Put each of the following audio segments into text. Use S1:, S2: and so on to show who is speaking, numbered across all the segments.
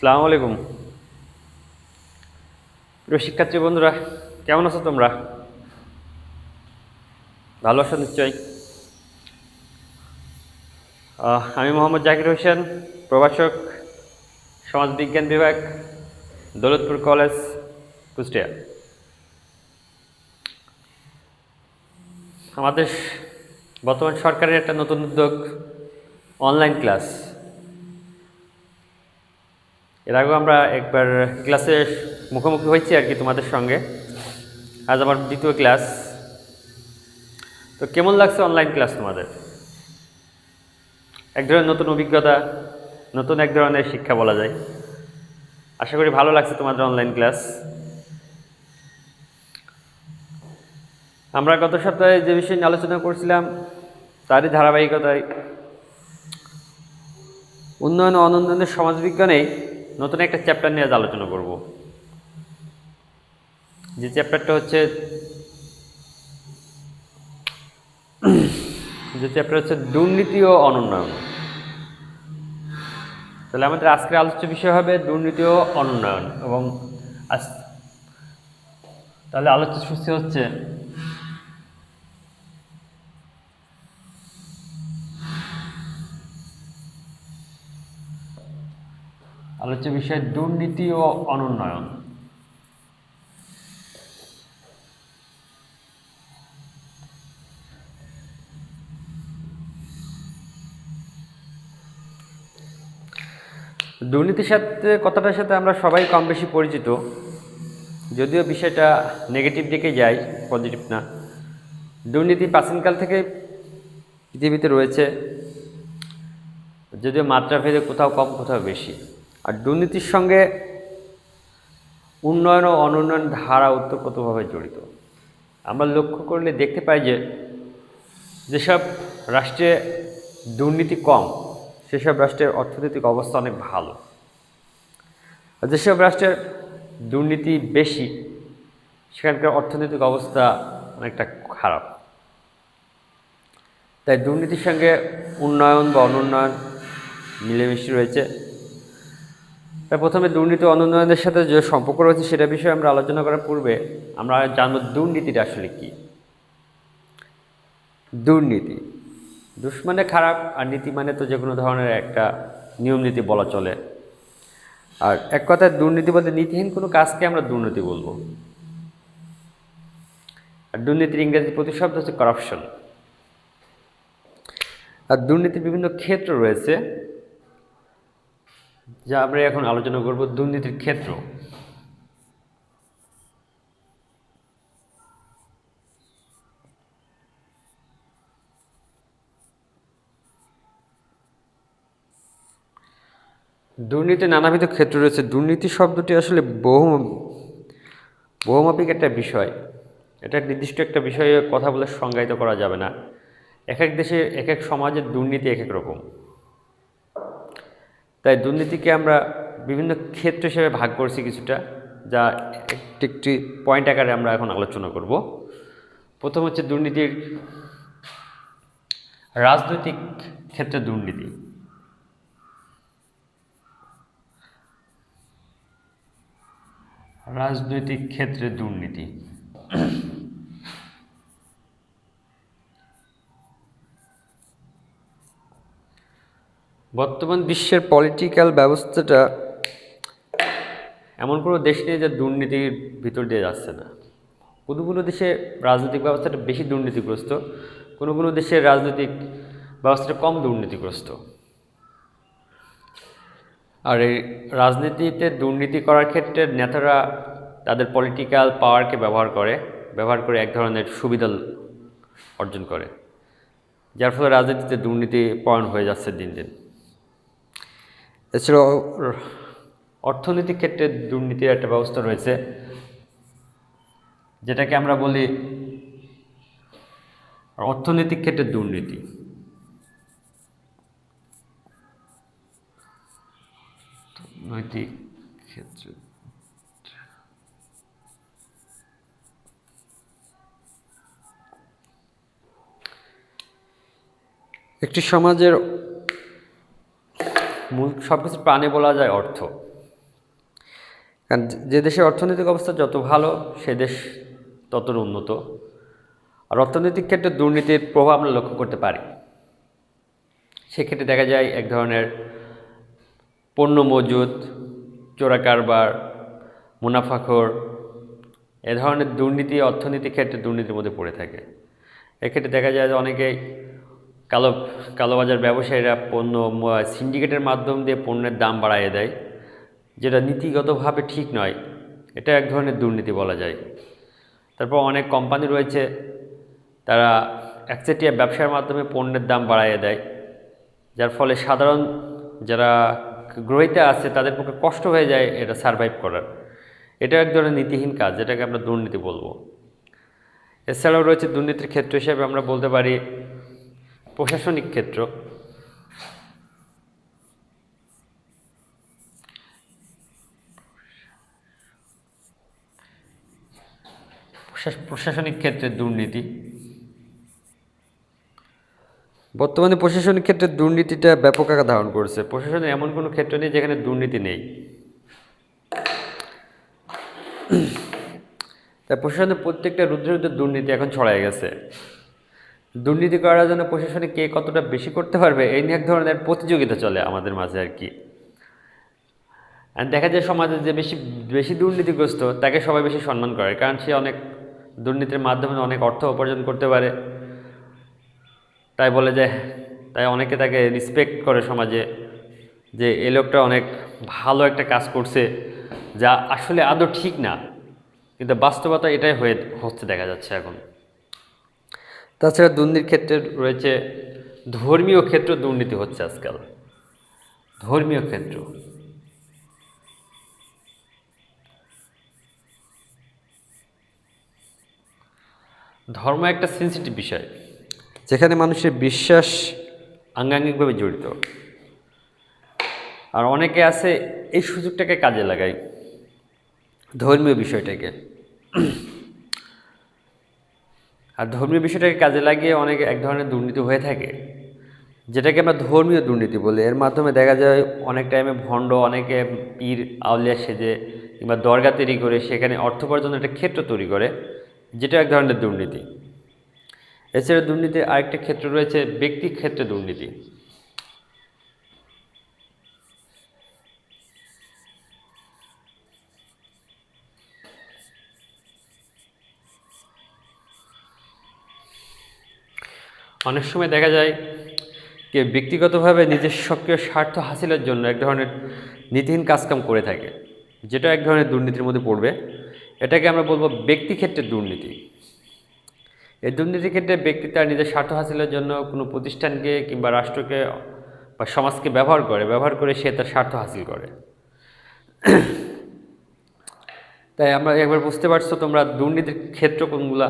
S1: আসসালামু আলাইকুম প্রিয় শিক্ষার্থী বন্ধুরা, কেমন আছো তোমরা? ভালো আছো নিশ্চয়ই। আমি মোহাম্মদ জাকির হোসেন, প্রভাষক, সমাজবিজ্ঞান বিভাগ, দৌলতপুর কলেজ, কুষ্টিয়া। আমাদের বর্তমান সরকারের একটা নতুন উদ্যোগ অনলাইন ক্লাস। এর আগেও আমরা একবার ক্লাসে মুখোমুখি হয়েছি আর কি তোমাদের সঙ্গে। আজ আমার দ্বিতীয় ক্লাস। তো কেমন লাগছে অনলাইন ক্লাস তোমাদের? এক ধরনের নতুন অভিজ্ঞতা, নতুন এক ধরনের শিক্ষা বলা যায়। আশা করি ভালো লাগছে তোমাদের অনলাইন ক্লাস। আমরা গত সপ্তাহে যে বিষয় নিয়ে আলোচনা করছিলাম তারই ধারাবাহিকতায় উন্নয়ন ও অনুন্নয়নের সমাজবিজ্ঞানে নতুন একটা চ্যাপ্টার নিয়ে আজ আলোচনা করব। যে চ্যাপ্টারটা হচ্ছে দুর্নীতি ও অনুন্নয়ন। তাহলে আমাদের আজকের আলোচ্য বিষয় হবে দুর্নীতি ও অনুন্নয়ন। এবং তাহলে আলোচ্য সূচি হচ্ছে আলোচ্য বিষয় দুর্নীতি ও অনুন্নয়ন। দুর্নীতির সাথে কথাটার সাথে আমরা সবাই কম বেশি পরিচিত, যদিও বিষয়টা নেগেটিভ দিকে যায়, পজিটিভ না। দুর্নীতি প্রাচীনকাল থেকে পৃথিবীতে রয়েছে, যদিও মাত্রাভেদে কোথাও কম কোথাও বেশি। আর দুর্নীতির সঙ্গে উন্নয়ন ও অনুন্নয়ন ধারা ওতপ্রোতভাবে জড়িত। আমরা লক্ষ্য করলে দেখতে পাই যে যেসব রাষ্ট্রে দুর্নীতি কম সেসব রাষ্ট্রের অর্থনৈতিক অবস্থা অনেক ভালো, আর যেসব রাষ্ট্রের দুর্নীতি বেশি সেখানকার অর্থনৈতিক অবস্থা অনেকটা খারাপ। তাই দুর্নীতির সঙ্গে উন্নয়ন বা অনুন্নয়ন মিলেমিশে রয়েছে। তাই প্রথমে দুর্নীতি অনুন্নয়নের সাথে যে সম্পর্ক রয়েছে সেটা বিষয়ে আমরা আলোচনা করার পূর্বে আমরা জানব দুর্নীতিটা আসলে কী। দুর্নীতি, দুষ মানে খারাপ, আর নীতি মানে তো যে কোনো ধরনের একটা নিয়ম নীতি বলা চলে। আর এক কথায় দুর্নীতি বলতে নীতিহীন কোনো কাজকে আমরা দুর্নীতি বলবো। আর দুর্নীতির ইংরেজি প্রতিশব্দ হচ্ছে করাপশন। আর দুর্নীতির বিভিন্ন ক্ষেত্র রয়েছে যা আমরা এখন আলোচনা করব। দুর্নীতির ক্ষেত্র, দুর্নীতির নানাবিধ ক্ষেত্র রয়েছে। দুর্নীতি শব্দটি আসলে বহুমাপিক একটা বিষয়। এটা নির্দিষ্ট একটা বিষয়ে কথা বলে সংজ্ঞায়িত করা যাবে না। এক এক দেশে এক এক সমাজের দুর্নীতি এক এক রকম। তাই দুর্নীতিকে আমরা বিভিন্ন ক্ষেত্র হিসেবে ভাগ করছি কিছুটা, যা একটি একটি পয়েন্ট আকারে আমরা এখন আলোচনা করব। প্রথম হচ্ছে দুর্নীতির রাজনৈতিক ক্ষেত্রে দুর্নীতি। রাজনৈতিক ক্ষেত্রে দুর্নীতি বর্তমান বিশ্বের পলিটিক্যাল ব্যবস্থাটা এমন কোনো দেশ নেই যে দুর্নীতির ভিতর দিয়ে যাচ্ছে না। কোনো কোনো দেশে রাজনৈতিক ব্যবস্থাটা বেশি দুর্নীতিগ্রস্ত, কোনো কোনো দেশের রাজনৈতিক ব্যবস্থাটা কম দুর্নীতিগ্রস্ত। আর এই রাজনীতিতে দুর্নীতি করার ক্ষেত্রে নেতারা তাদের পলিটিক্যাল পাওয়ারকে ব্যবহার করে এক ধরনের সুবিধা অর্জন করে, যার ফলে রাজনীতিতে দুর্নীতি পরায়ণ হয়ে যাচ্ছে দিন দিন। এছাড়াও অর্থনৈতিক ক্ষেত্রে দুর্নীতির একটা ব্যবস্থা রয়েছে, যেটাকে আমরা বলি অর্থনৈতিক ক্ষেত্রে দুর্নীতি। নৈতিক ক্ষেত্রে একটি সমাজের মূল সবকিছু প্রাণে বলা যায় অর্থ। কারণ যে দেশের অর্থনৈতিক অবস্থা যত ভালো সে দেশ তত উন্নত। আর অর্থনৈতিক ক্ষেত্রে দুর্নীতির প্রভাব আমরা লক্ষ্য করতে পারি। সেক্ষেত্রে দেখা যায় এক ধরনের পণ্য মজুত, চোরা কারবার, মুনাফাখোর, এ ধরনের দুর্নীতি অর্থনীতির ক্ষেত্রে দুর্নীতির মধ্যে পড়ে থাকে। এক্ষেত্রে দেখা যায় যে অনেকেই কালোবাজার ব্যবসায়ীরা পণ্য সিন্ডিকেটের মাধ্যম দিয়ে পণ্যের দাম বাড়াইয়ে দেয়, যেটা নীতিগতভাবে ঠিক নয়। এটা এক ধরনের দুর্নীতি বলা যায়। তারপর অনেক কোম্পানি রয়েছে, তারা একচেটিয়া ব্যবসার মাধ্যমে পণ্যের দাম বাড়াইয়ে দেয়, যার ফলে সাধারণ যারা গ্রহীতা আছে তাদের পক্ষে কষ্ট হয়ে যায় এটা সারভাইভ করার। এটা এক ধরনের নীতিহীন কাজ, যেটাকে আমরা দুর্নীতি বলবো। এছাড়াও রয়েছে দুর্নীতির ক্ষেত্র হিসেবে আমরা বলতে পারি প্রশাসনিক ক্ষেত্র। প্রশাসনিক ক্ষেত্রে দুর্নীতি, বর্তমানে প্রশাসনিক ক্ষেত্রে দুর্নীতিটা ব্যাপক আকার ধারণ করেছে। প্রশাসনের এমন কোনো ক্ষেত্র নেই যেখানে দুর্নীতি নেই। তাই প্রশাসনের প্রত্যেকটা রুদ্রে দুর্নীতি এখন ছড়ায় গেছে। দুর্নীতি করার জন্য প্রশাসনে কে কতটা বেশি করতে পারবে এই নিয়ে এক ধরনের প্রতিযোগিতা চলে আমাদের মাঝে আর কি। আর দেখা যায় সমাজে যে বেশি বেশি দুর্নীতিগ্রস্ত তাকে সবাই বেশি সম্মান করে, কারণ সে অনেক দুর্নীতির মাধ্যমে অনেক অর্থ উপার্জন করতে পারে। তাই বলে যে তাই অনেকে তাকে রেসপেক্ট করে সমাজে, যে এই লোকটা অনেক ভালো একটা কাজ করছে, যা আসলে আদৌ ঠিক না, কিন্তু বাস্তবতা এটাই হচ্ছে দেখা যাচ্ছে এখন। তাছাড়া দুর্নীতির ক্ষেত্রে রয়েছে ধর্মীয় ক্ষেত্র, দুর্নীতি হচ্ছে আজকাল। ধর্মীয় ক্ষেত্র, ধর্ম একটা সেন্সিটিভ বিষয়, যেখানে মানুষের বিশ্বাস আঙ্গাঙ্গিকভাবে জড়িত। আর অনেকে আছে এই সুযোগটাকে কাজে লাগায়, ধর্মীয় বিষয়টাকে। আর ধর্মীয় বিষয়টাকে কাজে লাগিয়ে অনেক এক ধরনের দুর্নীতি হয়ে থাকে, যেটাকে আমরা ধর্মীয় দুর্নীতি বলি। এর মাধ্যমে দেখা যায় অনেক টাইমে ভণ্ড, অনেকে পীর আউলিয়া সেজে কিংবা দরগা তৈরি করে সেখানে অর্থ উপার্জনের একটা ক্ষেত্র তৈরি করে, যেটা এক ধরনের দুর্নীতি। এছাড়া দুর্নীতির আরেকটা ক্ষেত্র রয়েছে ব্যক্তি ক্ষেত্রে দুর্নীতি। অনেক সময় দেখা যায় কেউ ব্যক্তিগতভাবে নিজের সক্রিয় স্বার্থ হাসিলের জন্য এক ধরনের নীতিহীন কাজকাম করে থাকে, যেটা এক ধরনের দুর্নীতির মধ্যে পড়বে। এটাকে আমরা বলবো ব্যক্তি ক্ষেত্রে দুর্নীতি। এই দুর্নীতির ক্ষেত্রে ব্যক্তি তার নিজের স্বার্থ হাসিলের জন্য কোনো প্রতিষ্ঠানকে কিংবা রাষ্ট্রকে বা সমাজকে ব্যবহার করে সে তার স্বার্থ হাসিল করে। তাই আমরা একবার বুঝতে পারছো তোমরা দুর্নীতির ক্ষেত্র কোনগুলা।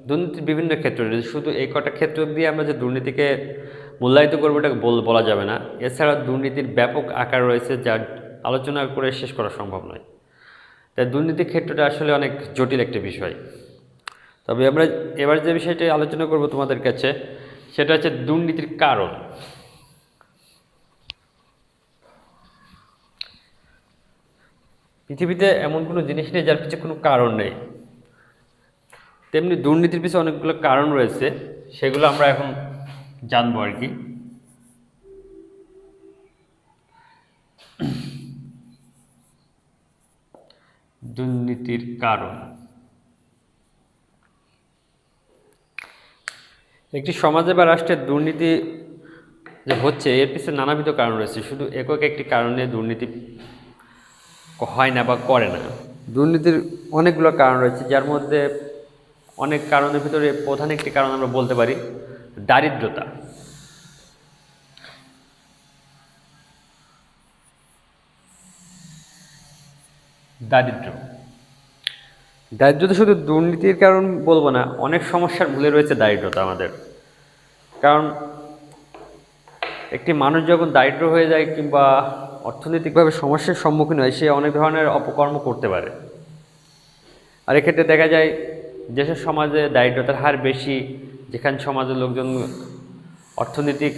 S1: দুর্নীতির বিভিন্ন ক্ষেত্র রয়েছে, শুধু এই কটা ক্ষেত্র দিয়ে আমরা যে দুর্নীতিকে মূল্যায়িত করবো এটা বলা যাবে না। এছাড়া দুর্নীতির ব্যাপক আকার রয়েছে, যা আলোচনা করে শেষ করা সম্ভব নয়। তাই দুর্নীতির ক্ষেত্রটা আসলে অনেক জটিল একটা বিষয়। তবে আমরা এবার যে বিষয়টি আলোচনা করব তোমাদের কাছে, সেটা হচ্ছে দুর্নীতির কারণ। পৃথিবীতে এমন কোনো জিনিস নেই যার পিছনে কোনো কারণ নেই, তেমনি দুর্নীতির পিছনে অনেকগুলো কারণ রয়েছে, সেগুলো আমরা এখন জানবো আর কি। দুর্নীতির কারণ, একটি সমাজে বা রাষ্ট্রের দুর্নীতি যে হচ্ছে এর পিছনে নানাবিধ কারণ রয়েছে। শুধু একক একটি কারণে দুর্নীতি হয় না বা করে না। দুর্নীতির অনেকগুলো কারণ রয়েছে, যার মধ্যে অনেক কারণের ভিতরে প্রধান একটি কারণ আমরা বলতে পারি দারিদ্রতা। দারিদ্রতা শুধু দুর্নীতির কারণ বলবো না, অনেক সমস্যার মূলে রয়েছে দারিদ্রতা আমাদের। কারণ একটি মানুষ যখন দারিদ্র হয়ে যায় কিংবা অর্থনৈতিকভাবে সমস্যার সম্মুখীন হয়, সে অনেক ধরনের অপকর্ম করতে পারে। আর এক্ষেত্রে দেখা যায় যেসব সমাজে দারিদ্রতার হার বেশি, যেখানে সমাজের লোকজন অর্থনৈতিক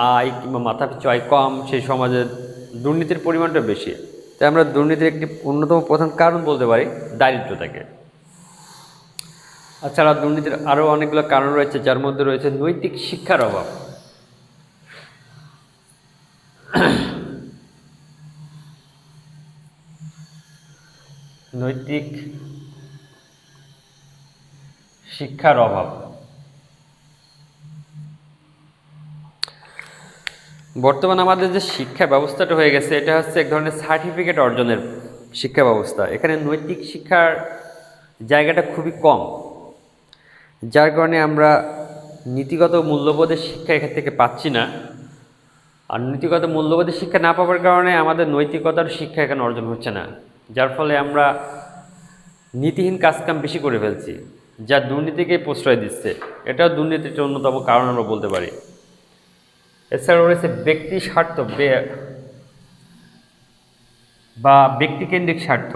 S1: আয় কিংবা মাথাপিছু আয় কম, সেই সমাজে দুর্নীতির পরিমাণটা বেশি। তাই আমরা দুর্নীতির একটি অন্যতম প্রধান কারণ বলতে পারি দারিদ্রতাকে। তাছাড়া দুর্নীতির আরও অনেকগুলো কারণ রয়েছে, যার মধ্যে রয়েছে নৈতিক শিক্ষার অভাব। নৈতিক শিক্ষার অভাব। বর্তমান আমাদের যে শিক্ষা ব্যবস্থাটা হয়ে গেছে, এটা হচ্ছে এক ধরনের সার্টিফিকেট অর্জনের শিক্ষা ব্যবস্থা। এখানে নৈতিক শিক্ষার জায়গাটা খুবই কম, যার কারণে আমরা নীতিগত মূল্যবোধের শিক্ষা এখান থেকে পাচ্ছি না। আর নীতিগত মূল্যবোধের শিক্ষা না পাওয়ার কারণে আমাদের নৈতিকতার শিক্ষা এখানে অর্জন হচ্ছে না, যার ফলে আমরা নীতিহীন কাজকাম বেশি করে ফেলছি, যা দুর্নীতিকে প্রশ্রয় দিচ্ছে। এটাও দুর্নীতির অন্যতম কারণ আমরা বলতে পারি। এছাড়াও রয়েছে ব্যক্তি স্বার্থ বা ব্যক্তিকেন্দ্রিক স্বার্থ।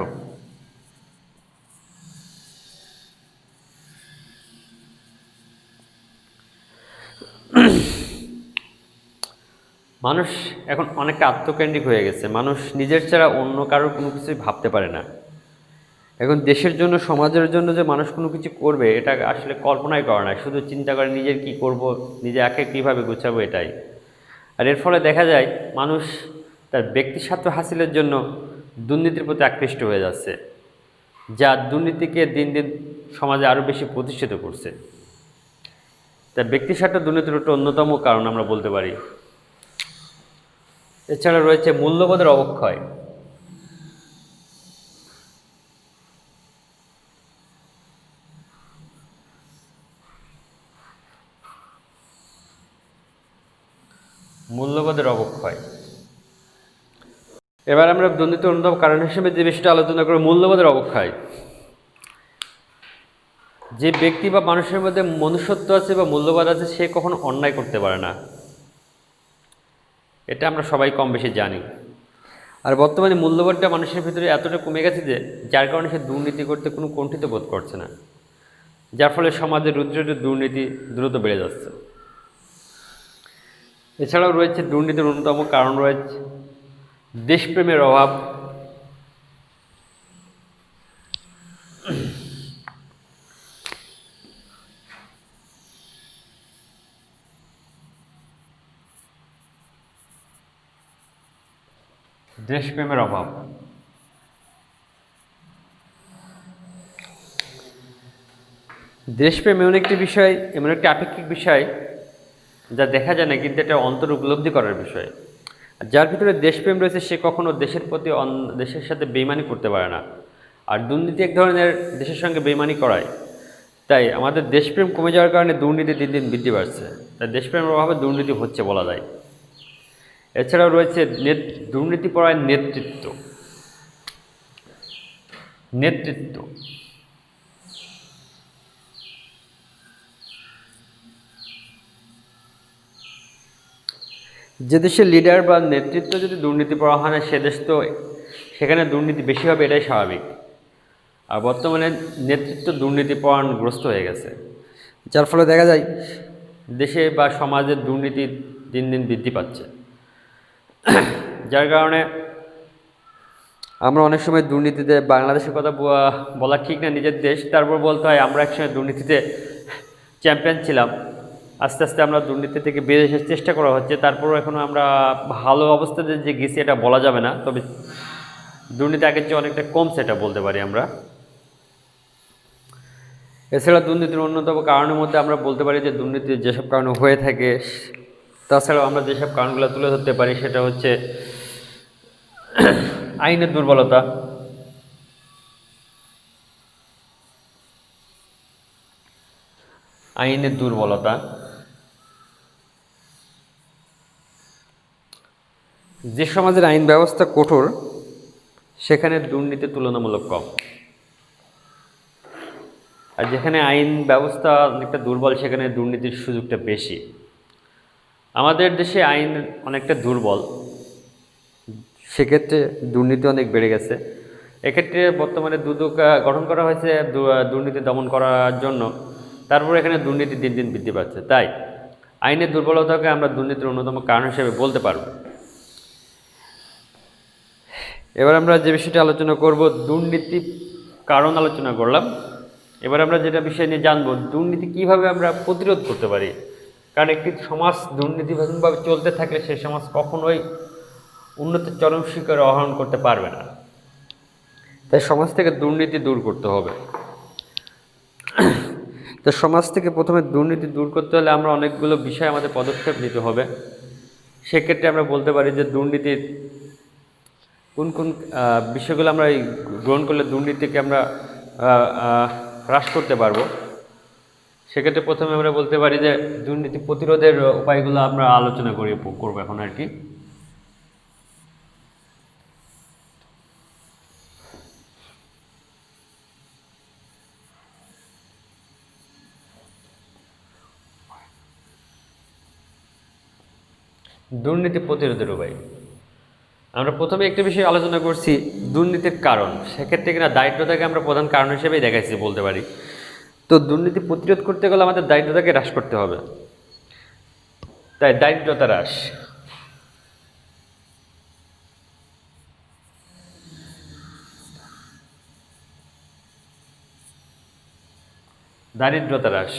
S1: মানুষ এখন অনেকটা আত্মকেন্দ্রিক হয়ে গেছে। মানুষ নিজের ছাড়া অন্য কারোর কোনো কিছুই ভাবতে পারে না। এখন দেশের জন্য, সমাজের জন্য যে মানুষ কোনো কিছু করবে, এটা আসলে কল্পনাই করে না। শুধু চিন্তা করে নিজের কি করব, নিজে একে কীভাবে গুছাবো, এটাই। আর এর ফলে দেখা যায় মানুষ তার ব্যক্তি স্বার্থ হাসিলের জন্য দুর্নীতির প্রতি আকৃষ্ট হয়ে যাচ্ছে, যা দুর্নীতিকে দিন দিন সমাজে আরও বেশি প্রতিষ্ঠিত করছে। তাই ব্যক্তি স্বার্থ দুর্নীতির একটা অন্যতম কারণ আমরা বলতে পারি। এছাড়া রয়েছে মূল্যবোধের অবক্ষয়। মূল্যবোধের অবক্ষয়। এবার আমরা দুর্নীতির অন্যতম কারণ হিসেবে যে বিষয়টা আলোচনা করব, মূল্যবোধের অবক্ষয়। যে ব্যক্তি বা মানুষের মধ্যে মনুষ্যত্ব আছে বা মূল্যবোধ আছে, সে কখনো অন্যায় করতে পারে না। এটা আমরা সবাই কম বেশি জানি। আর বর্তমানে মূল্যবোধটা মানুষের ভিতরে এতটা কমে গেছে যে, যার কারণে সে দুর্নীতি করতে কোনো কুণ্ঠিত বোধ করছে না, যার ফলে সমাজের রুদ্রে দুর্নীতি দ্রুত বেড়ে যাচ্ছে। এছাড়াও রয়েছে দুর্নীতির অন্যতম কারণ রয়েছে দেশপ্রেমের অভাব। দেশপ্রেমের অভাব। দেশপ্রেম এমন একটি বিষয়, এমন একটি আপেক্ষিক বিষয় যা দেখা যায় না, কিন্তু এটা অন্তর উপলব্ধি করার বিষয়। যার ভিতরে দেশপ্রেম রয়েছে, সে কখনো দেশের প্রতি দেশের সাথে বেইমানি করতে পারে না। আর দুর্নীতি এক ধরনের দেশের সঙ্গে বেইমানি করায়। তাই আমাদের দেশপ্রেম কমে যাওয়ার কারণে দুর্নীতি দিন দিন বৃদ্ধি পাচ্ছে। তাই দেশপ্রেমের অভাবে দুর্নীতি হচ্ছে বলা যায়। এছাড়াও রয়েছে দুর্নীতিপরায়ণ নেতৃত্ব। নেতৃত্ব যে দেশের লিডার বা নেতৃত্ব যদি দুর্নীতিপরায়ণ হয় না, সে দেশ তো সেখানে দুর্নীতি বেশি হবে, এটাই স্বাভাবিক। আর বর্তমানে নেতৃত্ব দুর্নীতিপরায়ণগ্রস্ত হয়ে গেছে, যার ফলে দেখা যায় দেশে বা সমাজের দুর্নীতি দিন দিন বৃদ্ধি পাচ্ছে। যার কারণে আমরা অনেক সময় দুর্নীতিতে, বাংলাদেশের কথা বলা ঠিক না, নিজের দেশ, তারপর বলতে হয় আমরা একসময় দুর্নীতিতে চ্যাম্পিয়ন ছিলাম। আস্তে আস্তে আমরা দুর্নীতি থেকে বেরিয়ে আসার চেষ্টা করা হচ্ছে। তারপরও এখনও আমরা ভালো অবস্থাতে যে গেছি এটা বলা যাবে না, তবে দুর্নীতি আগের চেয়ে অনেকটা কমছে, এটা বলতে পারি আমরা। এছাড়া দুর্নীতির অন্যতম কারণের মধ্যে আমরা বলতে পারি যে, দুর্নীতির যেসব কারণে হয়ে থাকে, তাছাড়াও আমরা যেসব কারণগুলো তুলে ধরতে পারি, সেটা হচ্ছে আইনের দুর্বলতা, আইনের দুর্বলতা। যে সমাজের আইন ব্যবস্থা কঠোর, সেখানে দুর্নীতি তুলনামূলক কম। আর যেখানে আইন ব্যবস্থা অনেকটা দুর্বল, সেখানে দুর্নীতির সুযোগটা বেশি। আমাদের দেশে আইন অনেকটা দুর্বল, সেক্ষেত্রে দুর্নীতি অনেক বেড়ে গেছে। এক্ষেত্রে বর্তমানে দুদক গঠন করা হয়েছে দুর্নীতি দমন করার জন্য। তারপর এখানে দুর্নীতি দিন দিন বৃদ্ধি পাচ্ছে। তাই আইনের দুর্বলতাকে আমরা দুর্নীতির অন্যতম কারণ হিসেবে বলতে পারব। এবার আমরা যে বিষয়টি আলোচনা করব, দুর্নীতি কারণ আলোচনা করলাম। এবার আমরা যেটা বিষয় নিয়ে জানবো, দুর্নীতি কিভাবে আমরা প্রতিরোধ করতে পারি। কারণ একটি সমাজ দুর্নীতিভাবে চলতে থাকলে সেই সমাজ কখনোই উন্নতির চরম শিখরে আরোহণ করতে পারবে না। তাই সমাজ থেকে দুর্নীতি দূর করতে হবে। তো সমাজ থেকে প্রথমে দুর্নীতি দূর করতে হলে আমরা অনেকগুলো বিষয় আমাদের পদক্ষেপ নিতে হবে। সেক্ষেত্রে আমরা বলতে পারি যে দুর্নীতির কোন কোন বিষয়গুলো আমরা গ্রহণ করলে দুর্নীতিকে আমরা হ্রাস করতে পারবো। সেক্ষেত্রে প্রথমে আমরা বলতে পারি যে দুর্নীতি প্রতিরোধের উপায়গুলো আমরা আলোচনা করবো এখন আর কি। দুর্নীতি প্রতিরোধের উপায় আমরা প্রথমে একটি বিষয় আলোচনা করছি, দুর্নীতির কারণ। সেক্ষেত্রে কিনা দারিদ্রতাকে আমরা প্রধান কারণ হিসেবেই দেখাইছি বলতে পারি। তো দুর্নীতি প্রতিরোধ করতে গেলে আমাদের দারিদ্রতাকে হ্রাস করতে হবে। তাই দারিদ্রতা হ্রাস, দারিদ্রতা হ্রাস।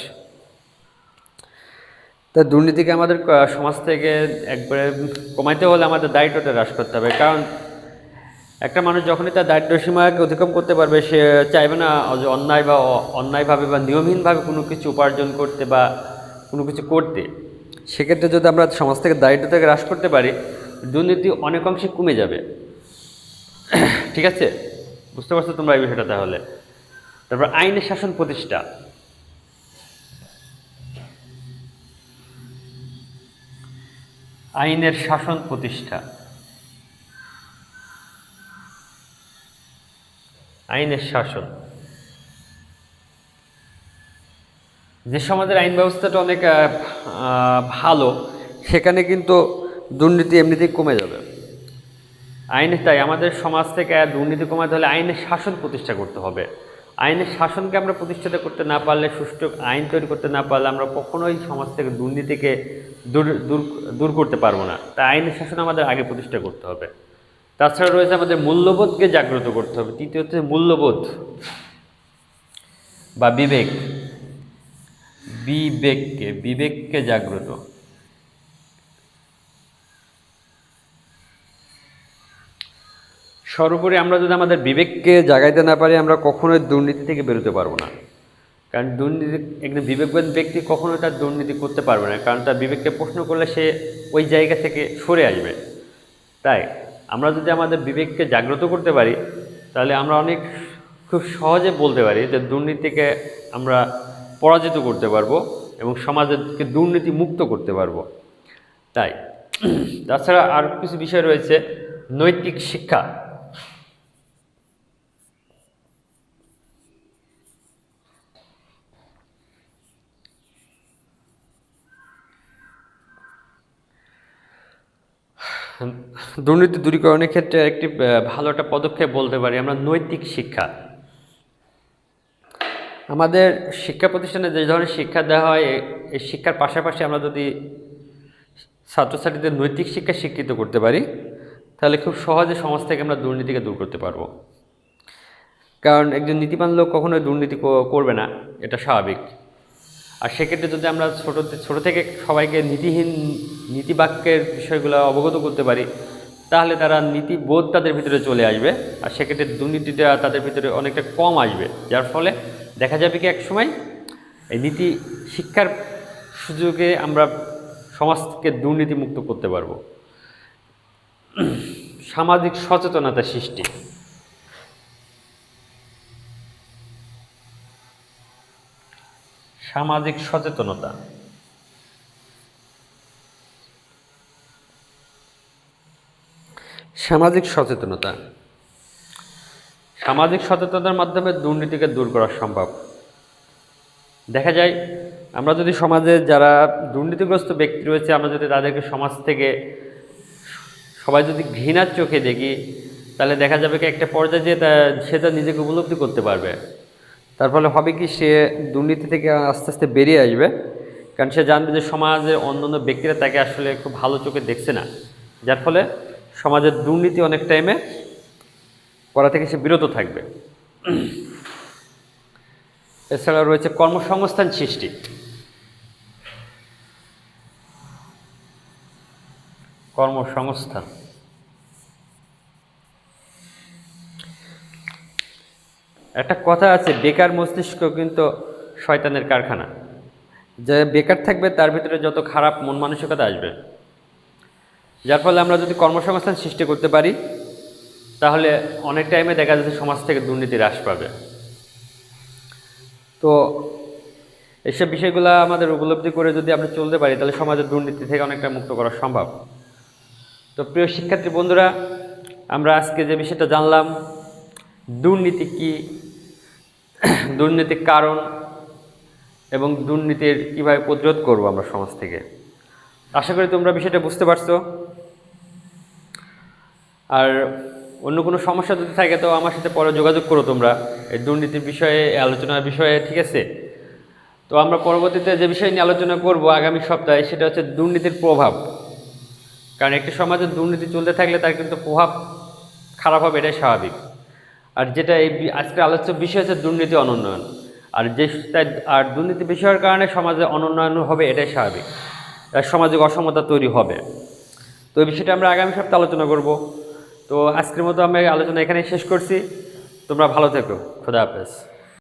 S1: তাই দুর্নীতিকে আমাদের সমাজ থেকে একবারে কমাইতে হলে আমাদের দারিদ্রতা হ্রাস করতে হবে। কারণ একটা মানুষ যখনই তার দারিদ্র সীমাকে অতিক্রম করতে পারবে, সে চাইবে না যে অন্যায়ভাবে বা নিয়মহীনভাবে কোনো কিছু উপার্জন করতে বা কোনো কিছু করতে। সেক্ষেত্রে যদি আমরা সমাজ থেকে দারিদ্রতাকে হ্রাস করতে পারি, দুর্নীতি অনেক অংশে কমে যাবে। ঠিক আছে, বুঝতে পারছো তোমরা এই বিষয়টা? তাহলে তারপর আইনের শাসন প্রতিষ্ঠা। আইনের শাসন প্রতিষ্ঠা, আইনের শাসন। যে সমাজের আইন ব্যবস্থাটা অনেক ভালো, সেখানে কিন্তু দুর্নীতি এমনিতেই কমে যাবে। তাই আমাদের সমাজ থেকে দুর্নীতি কমাতে হলে আইনের শাসন প্রতিষ্ঠা করতে হবে। আইনের শাসনকে আমরা প্রতিষ্ঠিত করতে না পারলে, সুষ্ঠু আইন তৈরি করতে না পারলে আমরা কখনোই সমাজ থেকে দুর্নীতিকে দূর করতে পারবো না। তাই আইনের শাসন আমাদের আগে প্রতিষ্ঠা করতে হবে। তাছাড়া রয়েছে আমাদের মূল্যবোধকে জাগ্রত করতে হবে। তৃতীয় হচ্ছে মূল্যবোধ বা বিবেক। বিবেককে জাগ্রত। সর্বোপরি আমরা যদি আমাদের বিবেককে জাগাইতে না পারি, আমরা কখনোই দুর্নীতি থেকে বেরোতে পারবো না। কারণ দুর্নীতি, একজন বিবেকবান ব্যক্তি কখনোই তার দুর্নীতি করতে পারবে না, কারণ তার বিবেককে প্রশ্ন করলে সে ওই জায়গা থেকে সরে আসবে। তাই আমরা যদি আমাদের বিবেককে জাগ্রত করতে পারি, তাহলে আমরা খুব সহজে বলতে পারি যে দুর্নীতিকে আমরা পরাজিত করতে পারবো এবং সমাজকে দুর্নীতি মুক্ত করতে পারবো। তাই তাছাড়া আর কিছু বিষয় রয়েছে, নৈতিক শিক্ষা। দুর্নীতি দূরীকরণের ক্ষেত্রে একটি ভালো একটা পদক্ষেপ বলতে পারি আমরা নৈতিক শিক্ষা। আমাদের শিক্ষা প্রতিষ্ঠানে যে ধরনের শিক্ষা দেওয়া হয়, এই শিক্ষার পাশাপাশি আমরা যদি ছাত্রছাত্রীদের নৈতিক শিক্ষা শিক্ষিত করতে পারি, তাহলে খুব সহজে সমাজ থেকে আমরা দুর্নীতিকে দূর করতে পারবো। কারণ একজন নীতিবান লোক কখনোই দুর্নীতি করবে না, এটা স্বাভাবিক। আর সেক্ষেত্রে যদি আমরা ছোট থেকে সবাইকে নীতিবাক্যের বিষয়গুলো অবগত করতে পারি, তাহলে তারা নীতিবোধ তাদের ভিতরে চলে আসবে। আর সেক্ষেত্রে দুর্নীতিটা তাদের ভিতরে অনেকটা কম আসবে, যার ফলে দেখা যাবে কি একসময় এই নীতি শিক্ষার সুযোগে আমরা সমাজকে দুর্নীতি মুক্ত করতে পারবো। সামাজিক সচেতনতা সৃষ্টি। সামাজিক সচেতনতা। সামাজিক সচেতনতা। সামাজিক সচেতনতার মাধ্যমে দুর্নীতিকে দূর করা সম্ভব। দেখা যায় আমরা যদি সমাজে যারা দুর্নীতিগ্রস্ত ব্যক্তি রয়েছে, আমরা যদি তাদেরকে সমাজ থেকে সবাই যদি ঘৃণার চোখে দেখি, তাহলে দেখা যাবে কি একটা পর্যায়ে যে সে তার নিজেকে উপলব্ধি করতে পারবে। তার ফলে হবে কি, সে দুর্নীতি থেকে আস্তে আস্তে বেরিয়ে আসবে। কারণ সে জানবে যে সমাজের অন্যান্য ব্যক্তিরা তাকে আসলে খুব ভালো চোখে দেখছে না, যার ফলে সমাজের দুর্নীতি অনেক টাইমে করা থেকে সে বিরত থাকবে। এছাড়া রয়েছে কর্মসংস্থান সৃষ্টি। কর্মসংস্থান একটা কথা আছে, বেকার মস্তিষ্ক কিন্তু শয়তানের কারখানা। যে বেকার থাকবে তার ভিতরে যত খারাপ মন মানসিকতা আসবে। যার ফলে আমরা যদি কর্মসংস্থান সৃষ্টি করতে পারি তাহলে অনেক টাইমে দেখা যাচ্ছে সমাজ থেকে দুর্নীতি হ্রাস পাবে। তো এইসব বিষয়গুলো আমাদের উপলব্ধি করে যদি আমরা চলতে পারি তাহলে সমাজের দুর্নীতি থেকে অনেকটা মুক্ত করা সম্ভব। তো প্রিয় শিক্ষার্থী বন্ধুরা, আমরা আজকে যে বিষয়টা জানলাম, দুর্নীতি কি, দুর্নীতির কারণ এবং দুর্নীতির কীভাবে প্রতিরোধ করব আমরা সমাজ থেকে। আশা করি তোমরা বিষয়টা বুঝতে পারছো। আর অন্য কোনো সমস্যা যদি থাকে তো আমার সাথে পরে যোগাযোগ করো তোমরা এই দুর্নীতির বিষয়ে, আলোচনার বিষয়ে, ঠিক আছে? তো আমরা পরবর্তীতে যে বিষয় নিয়ে আলোচনা করব আগামী সপ্তাহে, সেটা হচ্ছে দুর্নীতির প্রভাব। কারণ একটি সমাজে দুর্নীতি চলতে থাকলে তার কিন্তু প্রভাব খারাপ হবে, এটাই স্বাভাবিক। আর যেটা এই আজকের আলোচ্য বিষয় হচ্ছে দুর্নীতি অনুন্নয়ন। আর দুর্নীতি বিষয়ের কারণে সমাজে অনুন্নয়ন হবে, এটাই স্বাভাবিক। সামাজিক অসমতা তৈরি হবে। তো এই বিষয়টা আমরা আগামী সপ্তাহে আলোচনা করব। তো আজকের মতো আমি আলোচনা এখানেই শেষ করছি। তোমরা ভালো থেকো। খোদা হাফেজ।